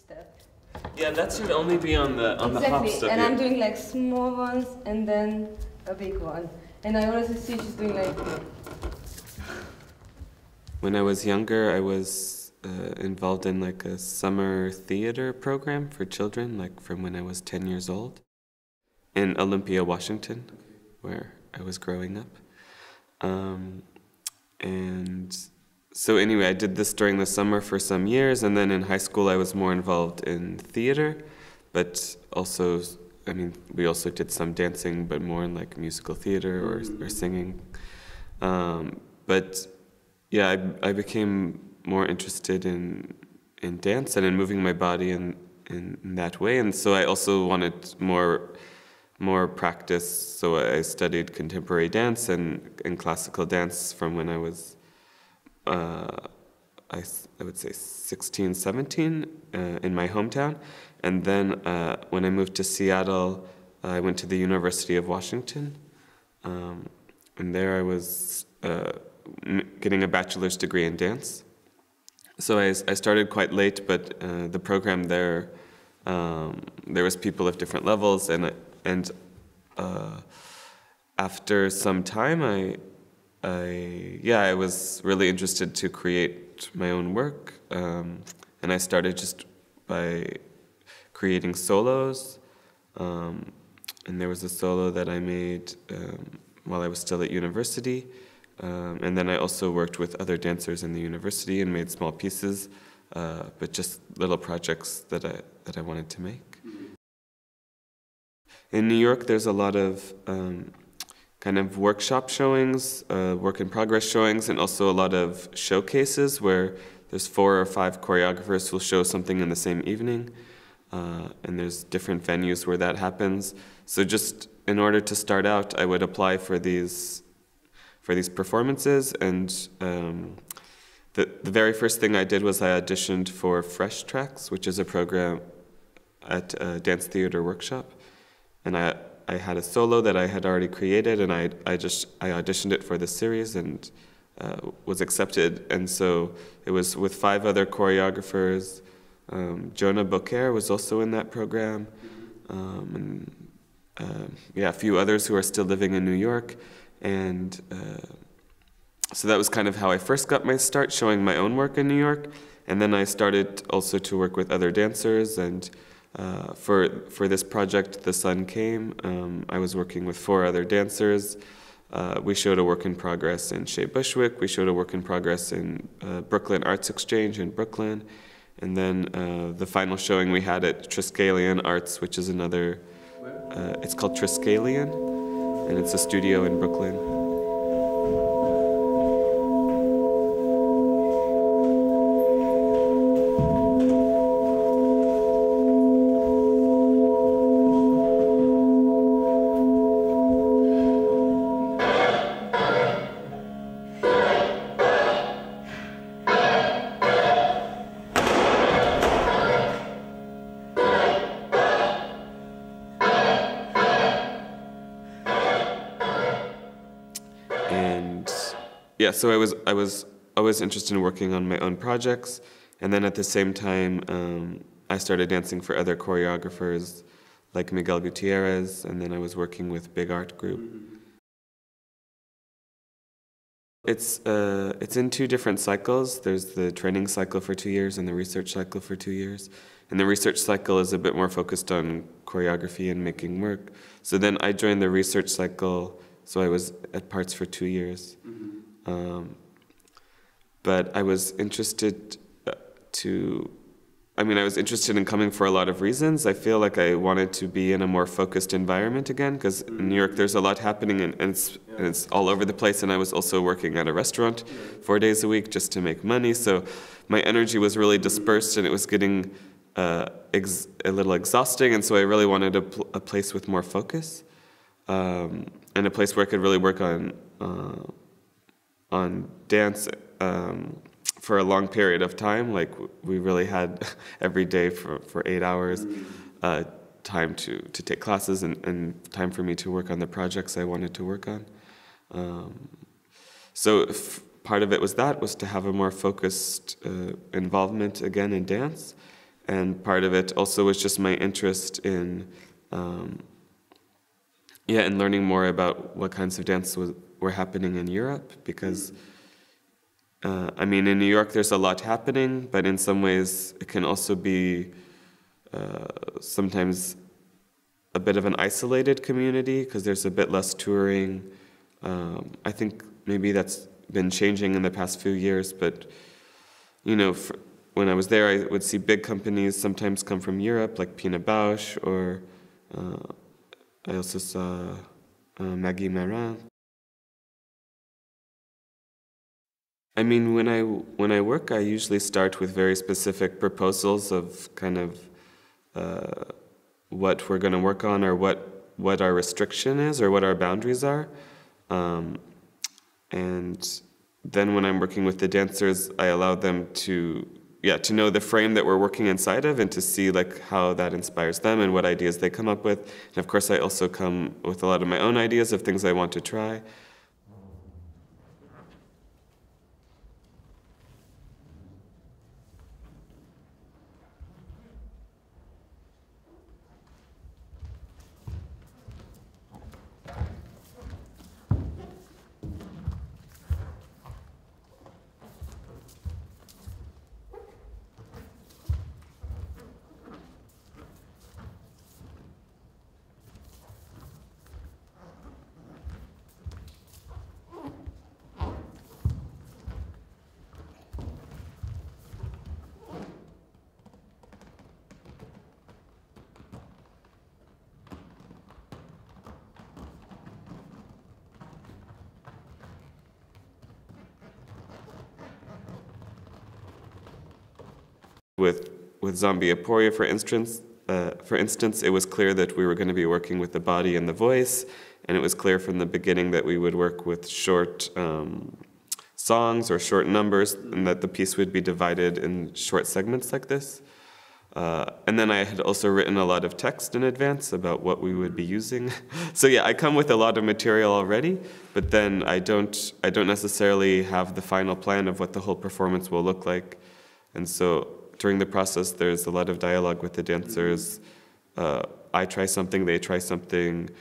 step. Yeah, that should only be on the hop Exactly, step. and Yeah. I'm doing like small ones and then a big one. And I honestly see she's doing like... When I was younger, I was involved in like a summer theater program for children, like from when I was 10 years old, in Olympia, Washington, where I was growing up. And so anyway, I did this during the summer for some years, and then in high school I was more involved in theater, but also, I mean, we also did some dancing, but more in like musical theater or singing. But yeah, I became more interested in dance and in moving my body in that way, and so I also wanted more practice. So I studied contemporary dance and classical dance from when I was I would say 16, 17 in my hometown, and then when I moved to Seattle, I went to the University of Washington, and there I was getting a bachelor's degree in dance. So I started quite late, but the program there was people of different levels, and after some time, I was really interested to create my own work, and I started just by creating solos, and there was a solo that I made while I was still at university, and then I also worked with other dancers in the university and made small pieces, but just little projects that I wanted to make. In New York, there's a lot of kind of workshop showings, work-in-progress showings, and also a lot of showcases where there's 4 or 5 choreographers who'll show something in the same evening, and there's different venues where that happens. So just in order to start out, I would apply for these performances, and the very first thing I did was I auditioned for Fresh Tracks, which is a program at a dance theater workshop, and I had a solo that I had already created, and I auditioned it for the series and was accepted. And so it was with 5 other choreographers. Jonah Beaucaire was also in that program, and a few others who are still living in New York. And so that was kind of how I first got my start, showing my own work in New York. And then I started also to work with other dancers, and for this project, The Sun Came, I was working with 4 other dancers. We showed a work in progress in Shea Bushwick. We showed a work in progress in Brooklyn Arts Exchange in Brooklyn. And then the final showing we had at Triskelion Arts, which is another, it's called Triskelion, and it's a studio in Brooklyn. Yeah, so I was always interested in working on my own projects, and then at the same time, I started dancing for other choreographers like Miguel Gutierrez, and then I was working with Big Art Group. It's in 2 different cycles. There's the training cycle for 2 years and the research cycle for 2 years. And the research cycle is a bit more focused on choreography and making work. So then I joined the research cycle, so I was at Parts for 2 years. But I was interested I was interested in coming for a lot of reasons. I feel like I wanted to be in a more focused environment again, because in New York there's a lot happening, and it's all over the place, and I was also working at a restaurant 4 days a week just to make money, so my energy was really dispersed, and it was getting a little exhausting, and so I really wanted a place with more focus, and a place where I could really work on dance for a long period of time. Like, we really had every day for 8 hours time to take classes and time for me to work on the projects I wanted to work on. So part of it was to have a more focused involvement again in dance, And part of it also was just my interest in, in learning more about what kinds of dance were happening in Europe, because, I mean, in New York there's a lot happening, but in some ways it can also be sometimes a bit of an isolated community, because there's a bit less touring. I think maybe that's been changing in the past few years, but, you know, when I was there, I would see big companies sometimes come from Europe, like Pina Bausch, or I also saw Maggie Marin. I mean, when I work, I usually start with very specific proposals of kind of what we're going to work on, or what our restriction is, or what our boundaries are. And then when I'm working with the dancers, I allow them to know the frame that we're working inside of, and to see like how that inspires them and what ideas they come up with. And of course, I also come with a lot of my own ideas of things I want to try. With Zombie Aporia, for instance, it was clear that we were going to be working with the body and the voice, and it was clear from the beginning that we would work with short songs or short numbers, and that the piece would be divided in short segments like this. And then I had also written a lot of text in advance about what we would be using. So yeah, I come with a lot of material already, but then I don't necessarily have the final plan of what the whole performance will look like. And so during the process, there's a lot of dialogue with the dancers. I try something, they try something.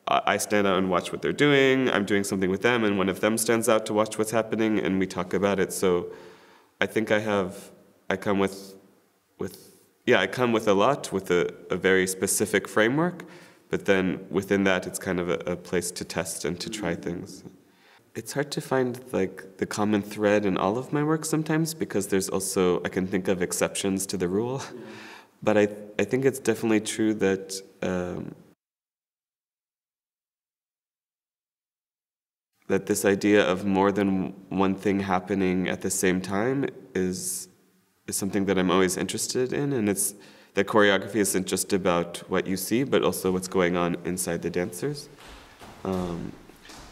I stand out and watch what they're doing. I'm doing something with them, and one of them stands out to watch what's happening, and we talk about it. So I think I come with a lot, with a very specific framework, but then within that, it's kind of a place to test and to try things. It's hard to find like the common thread in all of my work sometimes, because there's also, I can think of exceptions to the rule, but I think it's definitely true that that this idea of more than one thing happening at the same time is something that I'm always interested in, and it's that choreography isn't just about what you see, but also what's going on inside the dancers.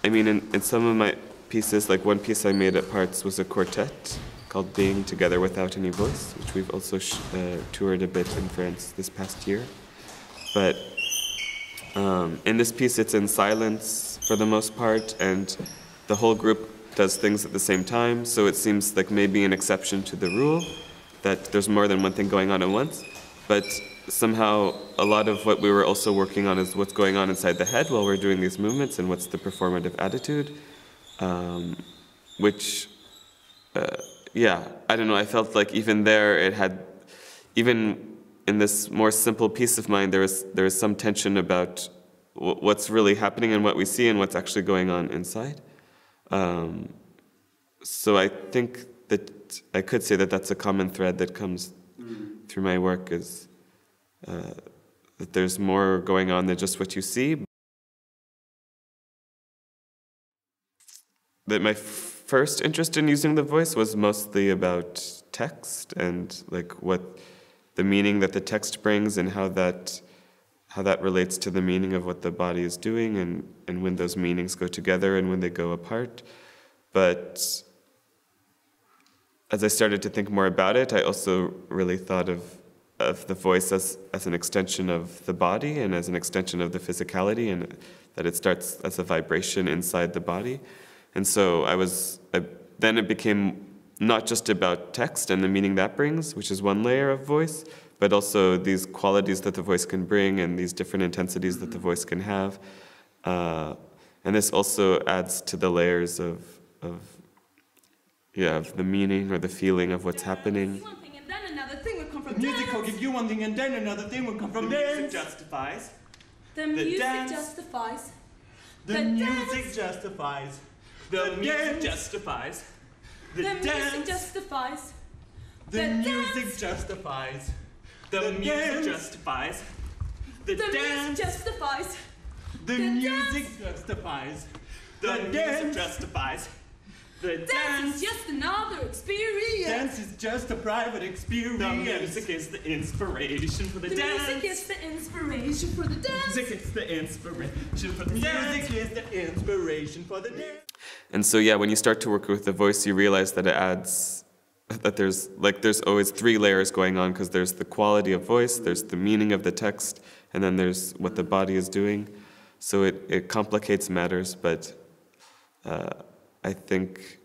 I mean, in some of my pieces, like one piece I made at Parts was a quartet called Being Together Without Any Voice, which we've also toured a bit in France this past year. But in this piece, it's in silence for the most part, and the whole group does things at the same time, so it seems like maybe an exception to the rule, that there's more than one thing going on at once. But somehow a lot of what we were also working on is what's going on inside the head while we're doing these movements, and what's the performative attitude, which, I don't know, I felt like even there it had, even in this more simple piece of mine, there is some tension about what's really happening and what we see and what's actually going on inside. So I think that I could say that that's a common thread that comes through my work, is that there's more going on than just what you see. That my first interest in using the voice was mostly about text, and like what the meaning that the text brings, and how that relates to the meaning of what the body is doing, and when those meanings go together and when they go apart. But as I started to think more about it, I also really thought of the voice as an extension of the body, and as an extension of the physicality, and that it starts as a vibration inside the body. And so then it became not just about text and the meaning that brings, which is one layer of voice, but also these qualities that the voice can bring and these different intensities that the voice can have. And this also adds to the layers of the meaning or the feeling of what's happening. One thing and then another thing will come from The music will give you one thing and then another thing will come from The dance. music justifies. The music dance. justifies. The music justifies. The music dance. justifies. The music dance. justifies. The music dance. justifies. The music dance. justifies. The The music dance. justifies. The The music dance. justifies. The music dance. justifies. The Dance dance. is just another experience. Dance is just a private experience. The music is the inspiration for the, The dance. music is the inspiration for the dance. Music is the inspiration for the Music dance. is the inspiration for the dance. And so, yeah, when you start to work with the voice, you realize that it adds, that there's always three layers going on, because there's the quality of voice, there's the meaning of the text, and then there's what the body is doing. So it complicates matters, but I think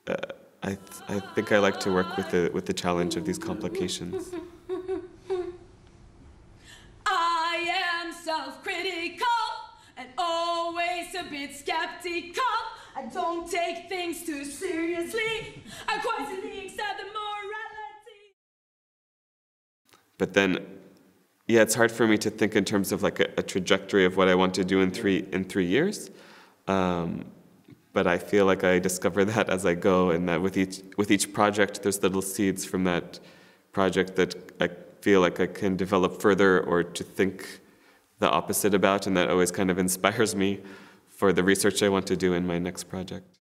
I like to work with the challenge of these complications. I am self-critical and always a bit skeptical. I don't take things too seriously. I quietly accept the morality. But then, yeah, it's hard for me to think in terms of like a trajectory of what I want to do in 3 years. But I feel like I discover that as I go, and that with each project, there's little seeds from that project that I feel like I can develop further or to think the opposite about, and that always kind of inspires me for the research I want to do in my next project.